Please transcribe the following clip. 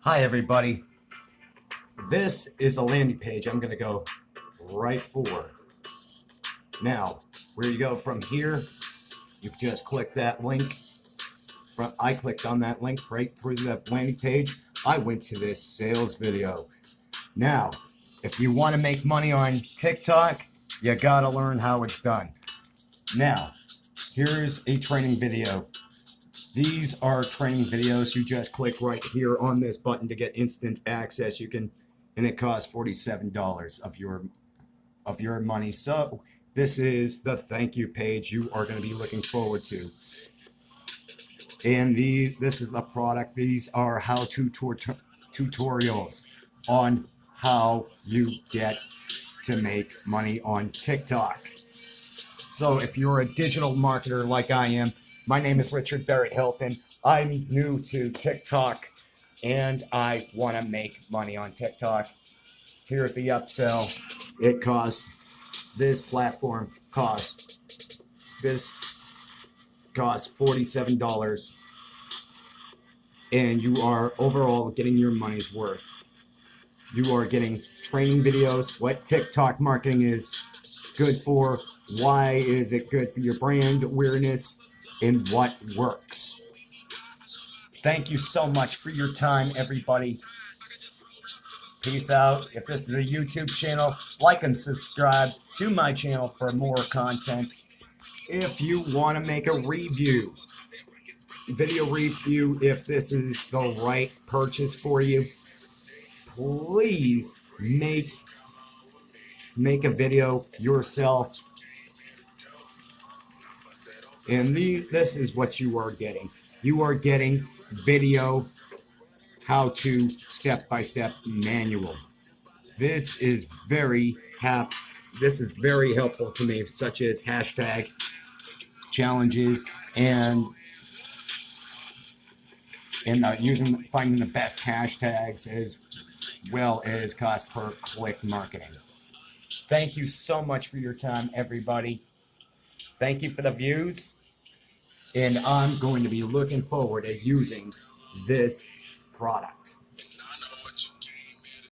Hi everybody, this is a landing page I'm going to go right for. Now, where you go from here, you just click that link. I clicked on that link right through that landing page. I went to this sales video. Now, if you want to make money on TikTok, you got to learn how it's done. Now, here's a training video. These are training videos. You just click right here on this button to get instant access. And it costs $47 of your money. So this is the thank you page you are going to be looking forward to. And this is the product. These are how-to tutorials on how you get to make money on TikTok. So if you're a digital marketer like I am, my name is Richard Barrett Hilton. I'm new to TikTok and I want to make money on TikTok. Here's the upsell. It costs, this platform costs $47 and you are overall getting your money's worth. You are getting training videos, what TikTok marketing is good for, why is it good for your brand awareness, and what works. Thank you so much for your time, everybody. Peace out. If this is a YouTube channel, like and subscribe to my channel for more content. If you want to make a video review, if this is the right purchase for you, please make a video yourself. And this is what you are getting. You are getting video how-to step-by-step manual. This is very helpful to me, such as hashtag challenges and finding the best hashtags as well as cost per click marketing. Thank you so much for your time, everybody. Thank you for the views, and I'm going to be looking forward to using this product.